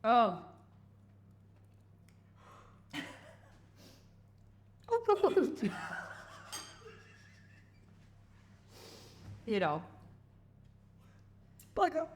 Oh. You know. Bugger.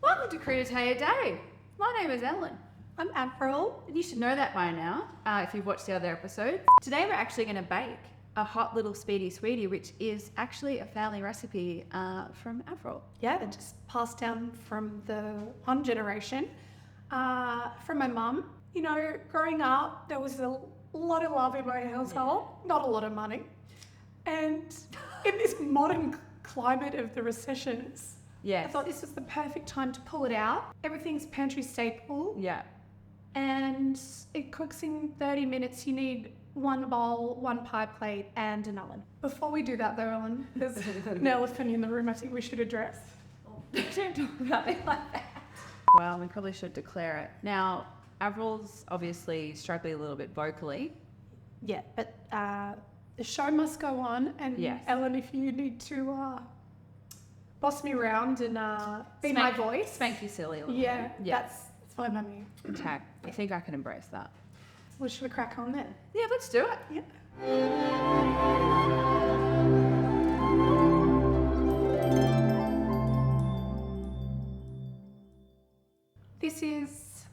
Welcome to Crudité a Day. My name is Ellen. I'm April. And you should know that by now, if you've watched the other episodes. Today we're actually going to bake a hot little speedy sweetie, which is actually a family recipe from April. Yeah, it just passed down from the one generation from my mum. You know, growing up, there was a lot of love in my household, not a lot of money. And in this modern climate of the recessions, Yes. I thought this was the perfect time to pull it out. Everything's pantry staple. Yeah. And it cooks in 30 minutes. You need one bowl, one pie plate, and an oven. Before we do that though, Ellen, there's an elephant in the room I think we should address. Don't talk about it like that. Well, we probably should declare it. Now, April's obviously struggling a little bit vocally. Yeah, but the show must go on. And Yes. Ellen, if you need to boss me around and be my voice. Spank you silly a little Yeah, bit. that's fine by me. Okay. I think I can embrace that. Well, should we crack on then? Yeah, let's do it. Yeah. This is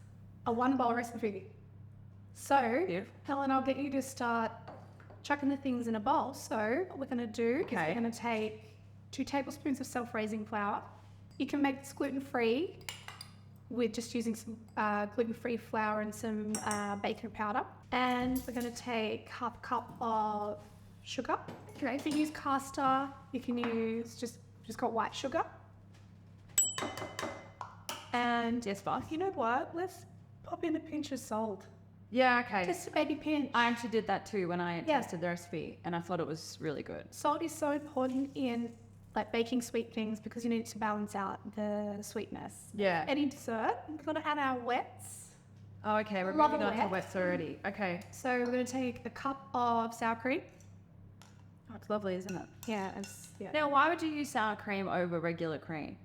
a one bowl recipe. So, Beautiful. Helen, I'll get you to start chucking the things in a bowl. So, what we're going to do is Okay. we're going to take 2 tablespoons of self-raising flour. You can make this gluten-free with just using some gluten-free flour and some baking powder. And we're going to take half a cup of sugar. Okay, if you use caster, you can use just got white sugar. And Yes, boss. you know what? Let's pop in a pinch of salt. Yeah, okay. Just a baby pinch. I actually did that too when I Yeah. tested the recipe, and I thought it was really good. Salt is so important in like baking sweet things because you need to balance out the sweetness. Yeah. Any dessert, we're going to add our wets. Oh, okay. We're Love moving on to wet. wets already. Okay. So we're going to take a cup of sour cream. Oh, it's lovely, isn't it? Yeah. Now, why would you use sour cream over regular cream?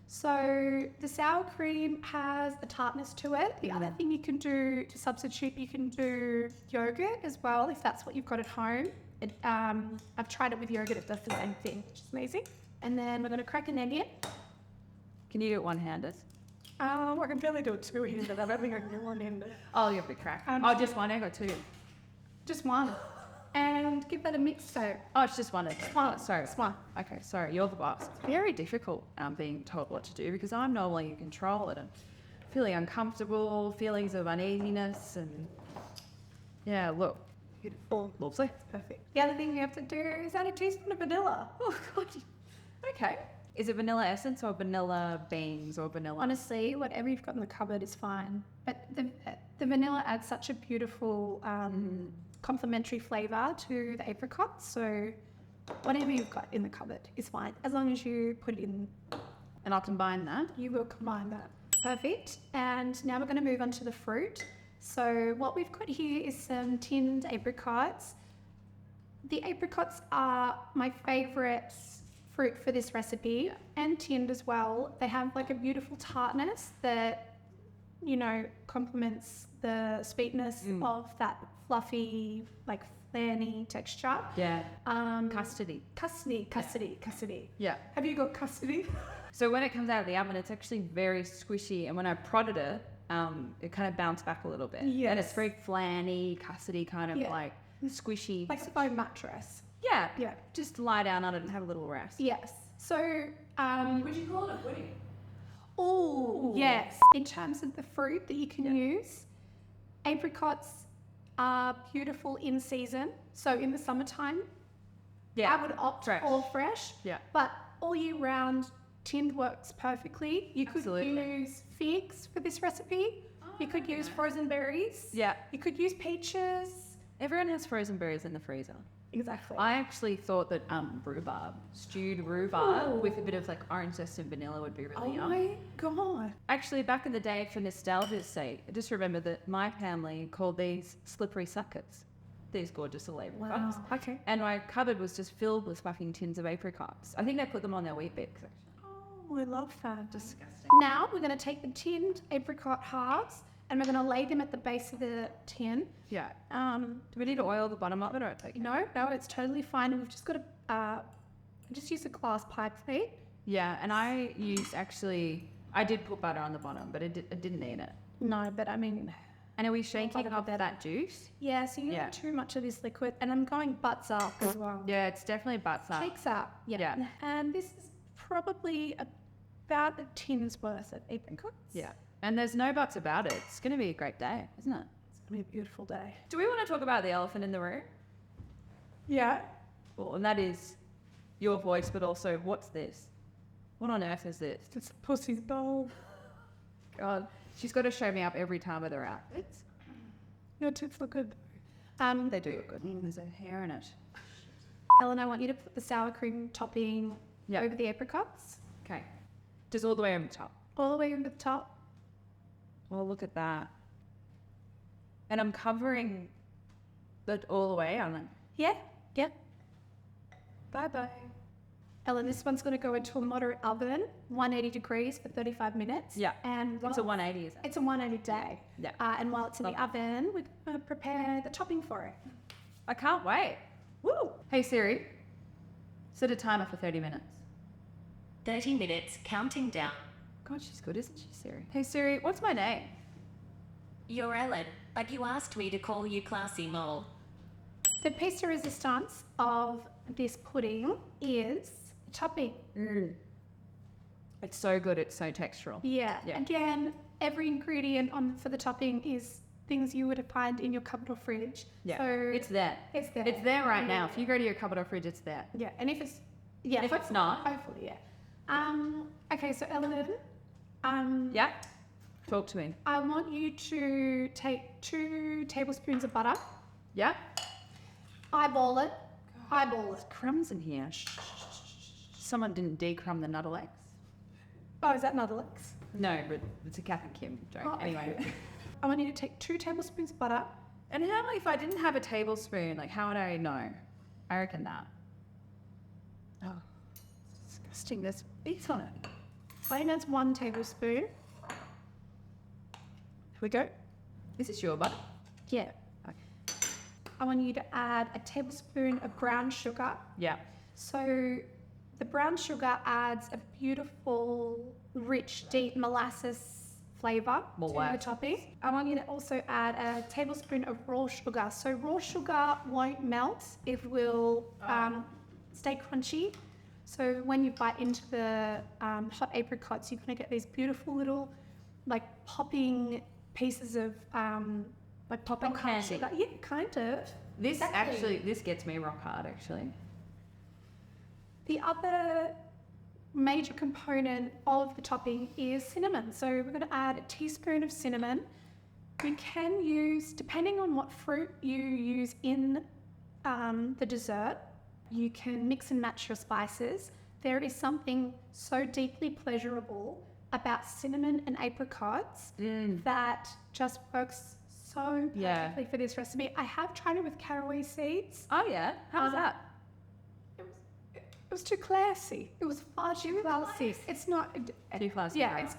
So the sour cream has a tartness to it. The other thing you can do to substitute, you can do yogurt as well if that's what you've got at home. I've tried it with yogurt, it does the same thing, which is amazing. And then we're going to crack an egg in. Can you do it one-handed? I can barely do it two-handed. I don't think I can do one-handed. Oh, you have to crack. Just one egg or two? Just one. And give that a mix. So Oh, it's just one egg. one. Sorry. Just one. Okay, sorry. You're the boss. It's very difficult being told what to do because I'm normally in control and feeling uncomfortable, feelings of uneasiness, and yeah, look. Beautiful. Lovely. Perfect. The other thing you have to do is add a teaspoon of vanilla. Oh, God. Okay. Is it vanilla essence or vanilla beans or vanilla? Honestly, whatever you've got in the cupboard is fine. But the vanilla adds such a beautiful complementary flavour to the apricots. So whatever you've got in the cupboard is fine. As long as you put it in, And I'll combine that. you will combine that. Perfect. And now we're going to move on to the fruit. So what we've got here is some tinned apricots. The apricots are my favourite fruit for this recipe, and tinned as well. They have like a beautiful tartness that, you know, complements the sweetness of that fluffy, like flanny texture. Yeah. Custody. Custody. Yeah. Have you got custody? So when it comes out of the oven, it's actually very squishy. And when I prodded it, it kind of bounced back a little bit. Yes. And it's very flanny, custody, kind of Yeah. like squishy. Like a foam mattress. Yeah. Yeah. Just lie down on it and have a little rest. Yes. So, Would you call it a pudding? oh, yes. In terms of the fruit that you can use, apricots are beautiful in season. So in the summertime, Yeah. I would opt Fresh. for fresh. Yeah. But all year round, tinned works perfectly. You could Absolutely. use figs for this recipe. You could use frozen berries. Yeah. You could use peaches. Everyone has frozen berries in the freezer. Exactly. I actually thought that stewed rhubarb with a bit of like orange zest and vanilla would be really yum. my God. Actually, back in the day, for nostalgia's sake, I just remember that my family called these slippery suckers. These gorgeous little apricots. Okay. And my cupboard was just filled with fucking tins of apricots. I think they put them on their wheat bix, actually. Oh, I love that. Disgusting. Now we're going to take the tinned apricot halves and we're going to lay them at the base of the tin. Yeah. Do we need to oil the bottom of it or take it? No, it's totally fine. And we've just got to just use a glass pie plate. Yeah, and I did put butter on the bottom, but it didn't need it. No, but I mean, And are we shaking up that juice? yeah, so you don't want too much of this liquid. And I'm going butts up as well. Yeah, it's definitely butts up. Shakes up. Yeah. And this is probably about a tin's worth of apricots. Yeah. And there's no buts about it. It's going to be a great day, isn't it? It's going to be a beautiful day. Do we want to talk about the elephant in the room? Yeah. Well, and that is your voice, but also, what's this? What on earth is this? It's pussy's bowl. God, she's got to show me up every time with her outfits. Your tits look good. They do look good. There's a hair in it. Ellen, I want you to put the sour cream topping over the apricots. Okay. Just all the way over the top. All the way over the top. Well, look at that. And I'm covering it all the way. I'm like, Yeah. Bye-bye. Ellen, this one's going to go into a moderate oven, 180 degrees for 35 minutes. Yeah. And it's a 180, is it? It's a 180 day. Yeah. And while it's in the oven, we're going to prepare the topping for it. I can't wait. Woo! Hey Siri, set a timer for 30 minutes. 30 minutes, counting down. God, she's good, isn't she, Siri? Hey Siri, what's my name? You're Ellen, but you asked me to call you Classy Mole. The piece de resistance of this pudding is topping. It's so good, it's so textural. Yeah. Yeah. Again, every ingredient for the topping is things you would find in your cupboard or fridge. Yeah, So it's there. It's there. It's there right now. If you go to your cupboard or fridge, it's there. Yeah. And if it's And if it's not, hopefully, yeah. Okay, so Ellen, yeah, talk to me. I want you to take 2 tablespoons of butter, Yeah? eyeball it. Crumbs in here. Someone didn't decrumb the Nuttalex. Oh, is that Nuttalex? No, but it's a Kath and Kim joke. Oh, Anyway. I want you to take 2 tablespoons of butter. And how, if I didn't have a tablespoon, like how would I know? I reckon that. Oh, it's disgusting. There's beef on it. I think that's 1 tablespoon. Here we go. Is this your butter? Yeah. Okay. I want you to add a tablespoon of brown sugar. Yeah. So the brown sugar adds a beautiful, rich, deep molasses flavour to the Molasses. topping. I want you to also add a tablespoon of raw sugar. So raw sugar won't melt, it will stay crunchy. So when you bite into the hot apricots, you're going to get these beautiful little, like popping pieces of Like popping candy. sugar. Yeah, kind of. This Exactly. this gets me rock hard actually. The other major component of the topping is cinnamon. So we're going to add a teaspoon of cinnamon. You can use, depending on what fruit you use in the dessert, you can mix and match your spices. There is something so deeply pleasurable about cinnamon and apricots that just works so Yeah. perfectly for this recipe. I have tried it with caraway seeds. Oh yeah? How was that? It was too classy. It was far too classy. It's not. Too classy, Yeah, right.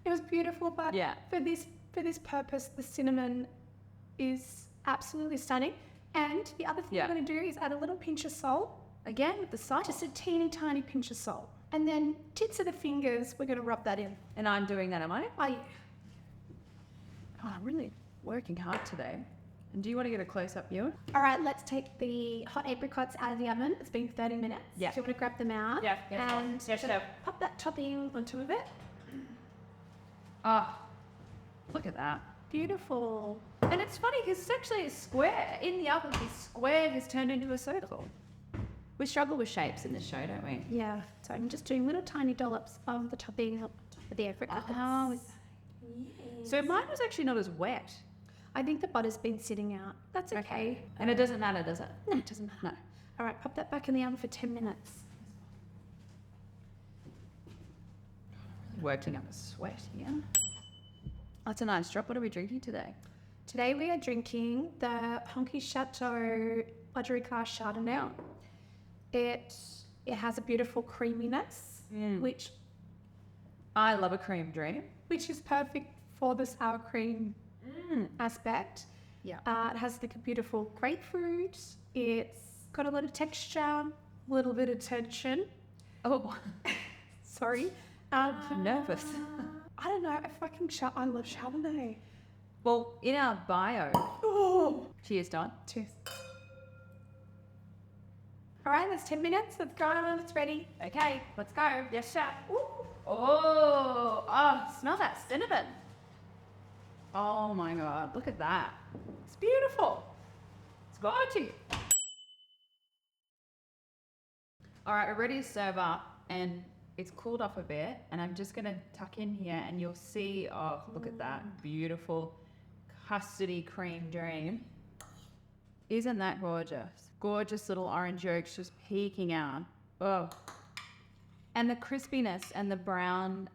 it was beautiful, but Yeah. for this purpose, the cinnamon is absolutely stunning. And the other thing Yeah. we're going to do is add a little pinch of salt, Again with the salt. just a teeny tiny pinch of salt, and then tips of the fingers. We're going to rub that in. And I'm doing that, am I? Oh, yeah. Oh, I'm really working hard today. And do you want to get a close-up view? All right, let's take the hot apricots out of the oven. It's been 30 minutes. Yeah. Do you want to grab them out? Yeah, yeah. And Yeah, sure. pop that topping onto it. Oh, look at that. Beautiful. And it's funny because it's actually a square. In the oven, this square has turned into a circle. We struggle with shapes in this show, don't we? Yeah, so I'm just doing little tiny dollops of the topping of the apricots. Oh, so mine was actually not as wet. I think the butter's been sitting out. That's okay. And it doesn't matter, does it? No, it doesn't matter. No. All right, pop that back in the oven for 10 minutes. Working up a sweat here. That's a nice drop. What are we drinking today? Today we are drinking the Honky Chateau Apricots Chardonnay. It has a beautiful creaminess, which I love a cream dream. is perfect for the sour cream aspect. Yeah. It has like a beautiful grapefruit. It's got a lot of texture, a little bit of tension. Oh, Sorry. I'm nervous. I don't know. I love Chardonnay. Well, in our bio, Oh, cheers, Don. cheers. All right, that's 10 minutes. Let's go. It's ready. Okay, let's go. Yes, sir. Ooh. Oh, smell that cinnamon. Oh my God, look at that. It's beautiful. It's gorgeous. All right, we're ready to serve up and it's cooled off a bit and I'm just gonna tuck in here and you'll see, oh, look at that beautiful custardy cream dream. Isn't that gorgeous? Gorgeous little orange yolks just peeking out. Oh. And the crispiness and the brown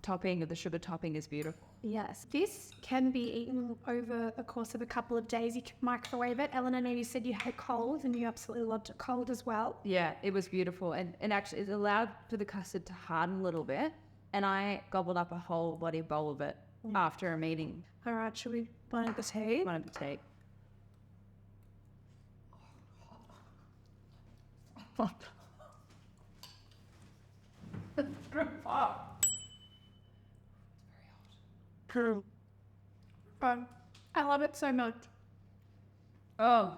topping of the sugar topping is beautiful. Yes, this can be eaten over the course of a couple of days. You can microwave it. Ellen, I know you said you had it cold and you absolutely loved it cold as well. Yeah, it was beautiful. And actually, it allowed for the custard to harden a little bit. And I gobbled up a whole bloody bowl of it after a meeting. All right, should we one at the tea? One of the tea. I love it so much. Oh.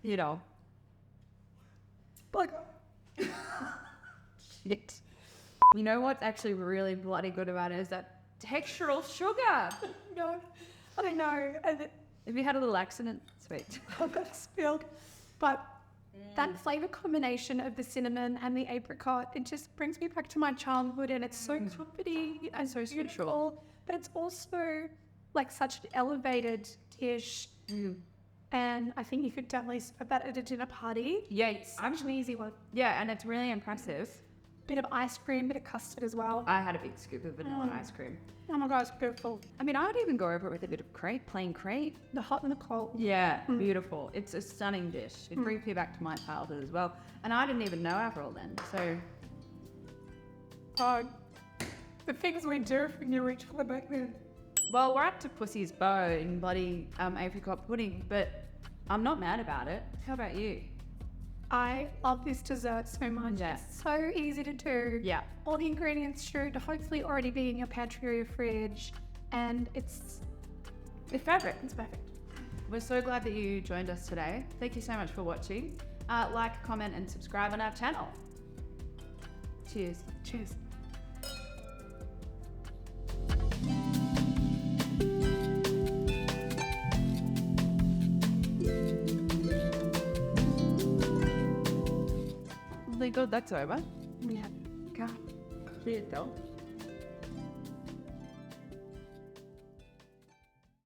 You know. Shit. You know what's actually really bloody good about it is that textural sugar. No, I know. If you had a little accident, sweet. I got spilled. But that flavour combination of the cinnamon and the apricot, it just brings me back to my childhood and it's so comforting and so beautiful. But it's also like such an elevated dish. And I think you could definitely serve that at a dinner party. Yes. Such an easy one. Yeah, and it's really impressive. Bit of ice cream, bit of custard as well. I had a big scoop of vanilla ice cream. Oh my god, it's beautiful. I mean, I'd even go over it with a bit of crepe, plain crepe. The hot and the cold. Yeah, beautiful. It's a stunning dish. It brings me back to my childhood as well. And I didn't even know Avril then, so... Oh, the things we do when you reach for the back then. Well, we're up to Pussy's bow in bloody apricot pudding, but I'm not mad about it. How about you? I love this dessert so much. Yeah. It's so easy to do. Yeah. All the ingredients should hopefully already be in your pantry or your fridge. And it's perfect. It's perfect. We're so glad that you joined us today. Thank you so much for watching. Like, comment, and subscribe on our channel. Cheers. Cheers. Thank God that's over. Yeah. Cheers, though.